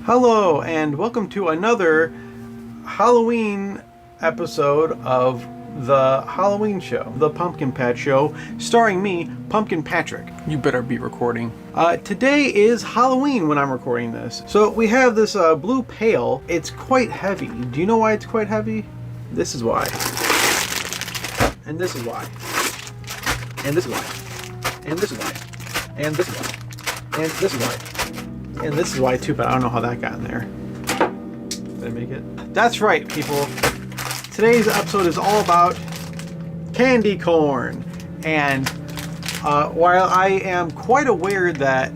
Hello, and welcome to another Halloween episode of the Halloween Show, the Pumpkin Patch Show, starring me, Pumpkin Patrick. You better be recording. Today is Halloween when I'm recording this. So we have this blue pail. It's quite heavy. Do you know why it's quite heavy? This is why. And this is why. And this is why. And this is why. And this is why. And this is why. And this is why too, but I don't know how that got in there. Did I make it? That's right, people. Today's episode is all about candy corn. And while I am quite aware that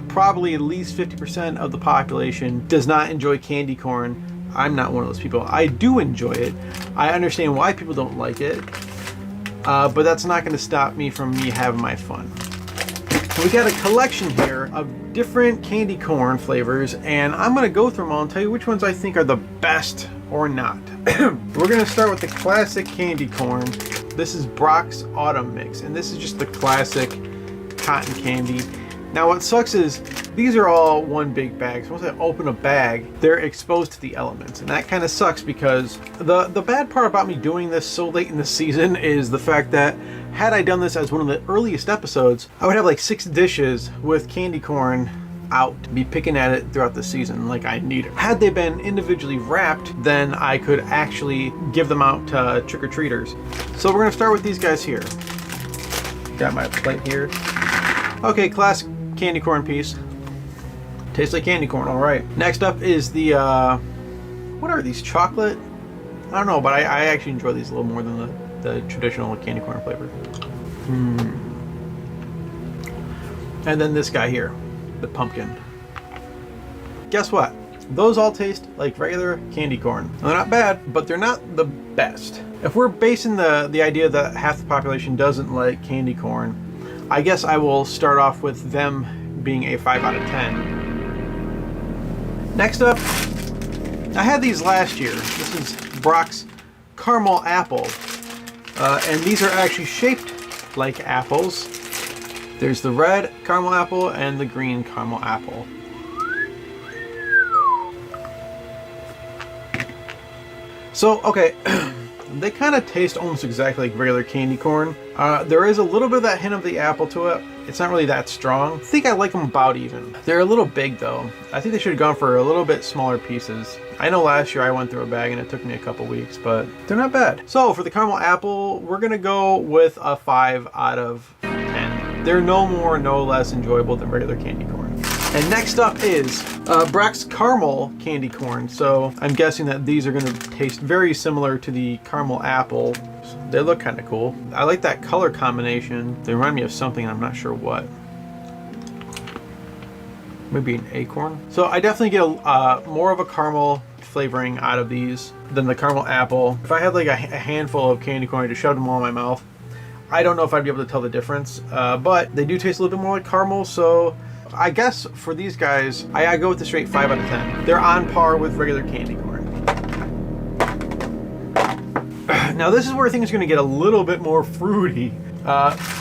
probably at least 50% of the population does not enjoy candy corn, I'm not one of those people. I do enjoy it. I understand why people don't like it. But that's not going to stop me from having my fun. We got a collection here of different candy corn flavors, and I'm going to go through them all and tell you which ones I think are the best or not. We're going to start with the classic candy corn. This is Brachs Autumn Mix, and this is just the classic cotton candy. Now what sucks is these are all one big bag. So once I open a bag, they're exposed to the elements, and that kind of sucks because the bad part about me doing this so late in the season is the fact that had I done this as one of the earliest episodes, I would have like 6 dishes with candy corn out, be picking at it throughout the season like I need it. Had they been individually wrapped, then I could actually give them out to trick-or-treaters. So we're gonna start with these guys here. Got my plate here. Okay, classic candy corn piece. Tastes like candy corn, all right. Next up is the, what are these, chocolate? I don't know, but I actually enjoy these a little more than the traditional candy corn flavor. And then this guy here, the pumpkin. Guess what? Those all taste like regular candy corn. They're not bad, but they're not the best. If we're basing the idea that half the population doesn't like candy corn, I guess I will start off with them being a 5 out of 10. Next up, I had these last year. This is Brachs Caramel Apple. And these are actually shaped like apples. There's the red caramel apple and the green caramel apple. So, okay, they kind of taste almost exactly like regular candy corn. There is a little bit of that hint of the apple to it. It's not really that strong. I think I like them about even. They're a little big though. I think they should have gone for a little bit smaller pieces. I know last year I went through a bag and it took me a couple weeks, but they're not bad. So for the caramel apple, we're gonna go with a 5 out of 10. They're no more, no less enjoyable than regular candy corn. And next up is Brachs Caramel Candy Corn. So I'm guessing that these are gonna taste very similar to the caramel apple. They look kind of cool. I like that color combination. They remind me of something, I'm not sure what. Maybe an acorn. So I definitely get more of a caramel flavoring out of these than the caramel apple. If I had like a handful of candy corn, I just shoved them all in my mouth, I don't know if I'd be able to tell the difference, but they do taste a little bit more like caramel, so I guess for these guys, I go with the straight 5 out of 10. They're on par with regular candy corn. Now this is where things are going to get a little bit more fruity.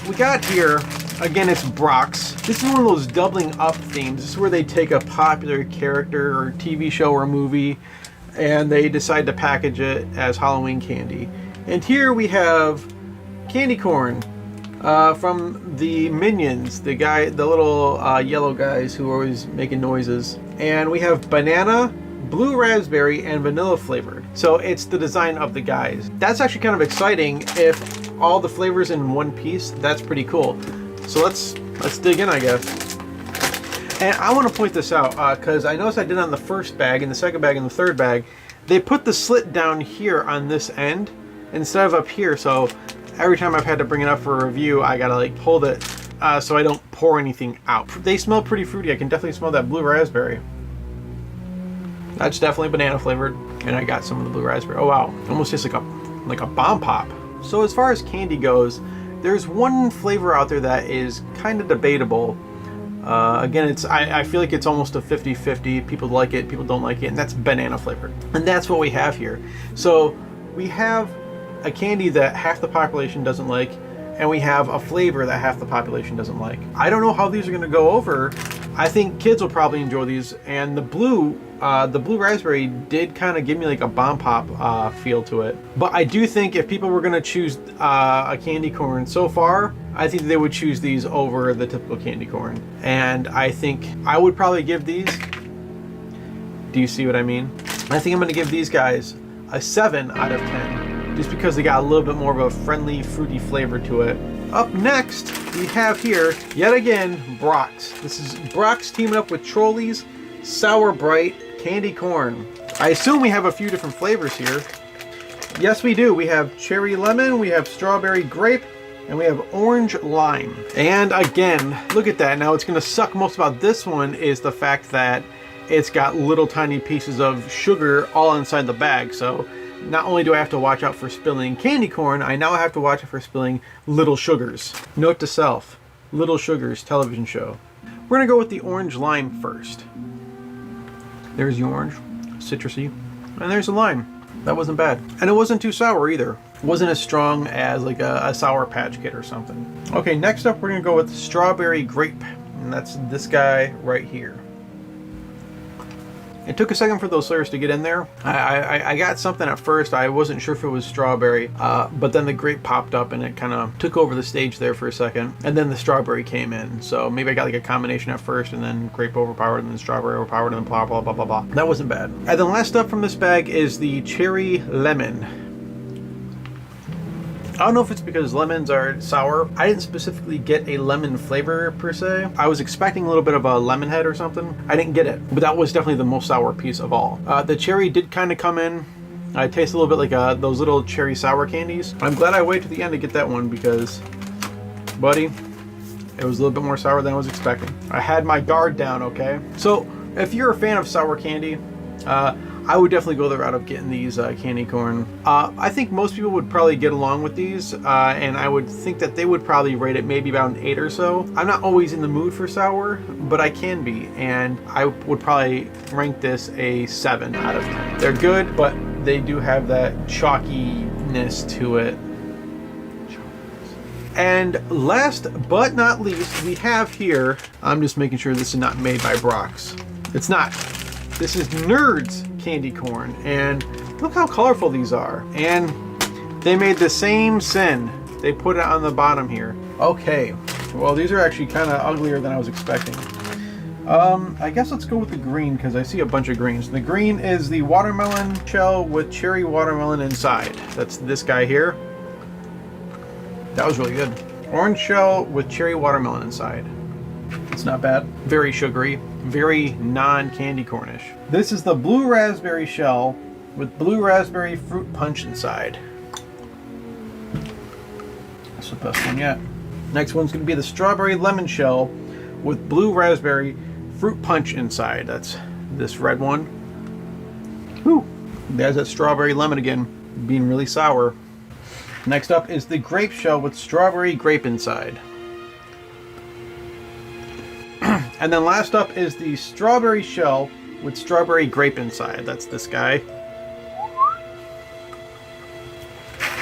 We got here, again, it's Brachs. This is one of those doubling up themes. This is where they take a popular character or TV show or movie and they decide to package it as Halloween candy. And here we have candy corn from the Minions, the little yellow guys who are always making noises. And we have banana, blue raspberry, and vanilla flavored. So it's the design of the guys. That's actually kind of exciting. If all the flavors in one piece, that's pretty cool. So let's dig in, I guess. And I want to point this out because I noticed I did on the first bag, and the second bag, and the third bag. They put the slit down here on this end instead of up here. So every time I've had to bring it up for a review, I gotta like hold it so I don't pour anything out. They smell pretty fruity. I can definitely smell that blue raspberry. That's definitely banana flavored, and I got some of the blue raspberry. Oh wow, almost tastes like a bomb pop. So as far as candy goes, there's one flavor out there that is kind of debatable. Again, I feel like it's almost a 50-50. People like it, people don't like it, and that's banana flavored. And that's what we have here. So we have a candy that half the population doesn't like, and we have a flavor that half the population doesn't like. I don't know how these are going to go over I think kids will probably enjoy these. And the blue raspberry did kind of give me like a bomb pop feel to it. But I do think if people were going to choose a candy corn so far, I think they would choose these over the typical candy corn. And I think I would probably give these, do you see what I mean? I think I'm going to give these guys a 7 out of 10, just because they got a little bit more of a friendly, fruity flavor to it. Up next, we have here, yet again, Brachs. This is Brachs teaming up with Trolli's Sour Bright Candy Corn. I assume we have a few different flavors here. Yes, we do. We have cherry lemon, we have strawberry grape, and we have orange lime. And again, look at that. Now, what's going to suck most about this one is the fact that it's got little tiny pieces of sugar all inside the bag. So not only do I have to watch out for spilling candy corn, I now have to watch out for spilling little sugars. Note to self, Little Sugars television show. We're gonna go with the orange lime first. There's the orange, citrusy, and there's the lime. That wasn't bad. And it wasn't too sour either. It wasn't as strong as like a Sour Patch Kid or something. Okay, next up we're gonna go with strawberry grape, and that's this guy right here. It took a second for those flavors to get in there. I got something at first. I wasn't sure if it was strawberry, but then the grape popped up and it kind of took over the stage there for a second. And then the strawberry came in. So maybe I got like a combination at first, and then grape overpowered, and then strawberry overpowered, and then blah, blah, blah, blah, blah. That wasn't bad. And then last up from this bag is the cherry lemon. I don't know if it's because lemons are sour. I didn't specifically get a lemon flavor per se. I was expecting a little bit of a lemon head or something. I didn't get it, but that was definitely the most sour piece of all. The cherry did kind of come in. It tastes a little bit like those little cherry sour candies. I'm glad I waited to the end to get that one because, buddy, it was a little bit more sour than I was expecting. I had my guard down, okay? So if you're a fan of sour candy, I would definitely go the route of getting these candy corn. I think most people would probably get along with these, and I would think that they would probably rate it maybe about an 8 or so. I'm not always in the mood for sour, but I can be, and I would probably rank this a 7 out of 10. They're good, but they do have that chalkiness to it. And last but not least, we have here, I'm just making sure this is not made by Brachs. It's not. This is Nerds candy corn, and look how colorful these are. And they made the same sin. They put it on the bottom here. Okay, well, these are actually kind of uglier than I was expecting. I guess let's go with the green because I see a bunch of greens. The green is the watermelon shell with cherry watermelon inside. That's this guy here. That was really good. Orange shell with cherry watermelon inside. It's not bad. Very sugary, very non-candy cornish. This is the blue raspberry shell with blue raspberry fruit punch inside. That's the best one yet. Next one's going to be the strawberry lemon shell with blue raspberry fruit punch inside. That's this red one. Whew. There's that strawberry lemon again, being really sour. Next up is the grape shell with strawberry grape inside. And then last up is the strawberry shell with strawberry grape inside. That's this guy.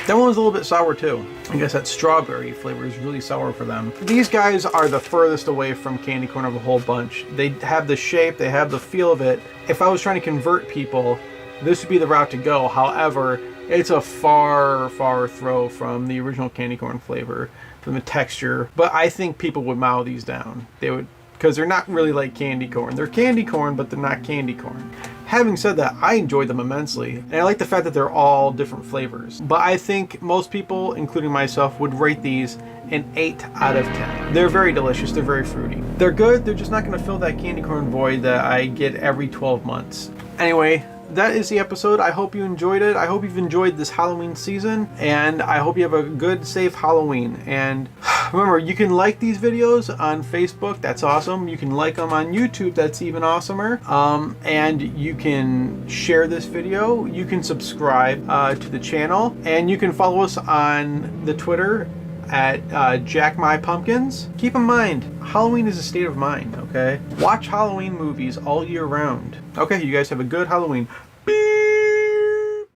That one was a little bit sour too. I guess that strawberry flavor is really sour for them. These guys are the furthest away from candy corn of a whole bunch. They have the shape, they have the feel of it. If I was trying to convert people, this would be the route to go. However, it's a far, far throw from the original candy corn flavor, from the texture. But I think people would mow these down. They would, because they're not really like candy corn. They're candy corn, but they're not candy corn. Having said that, I enjoyed them immensely, and I like the fact that they're all different flavors. But I think most people, including myself, would rate these an 8 out of 10. They're very delicious, they're very fruity. They're good, they're just not gonna fill that candy corn void that I get every 12 months. Anyway, that is the episode. I hope you enjoyed it. I hope you've enjoyed this Halloween season, and I hope you have a good, safe Halloween. And remember, you can like these videos on Facebook. That's awesome. You can like them on YouTube. That's even awesomer. And you can share this video. You can subscribe to the channel, and you can follow us on the Twitter at Jack My Pumpkins. Keep in mind, Halloween is a state of mind, okay? Watch Halloween movies all year round. Okay, you guys have a good Halloween.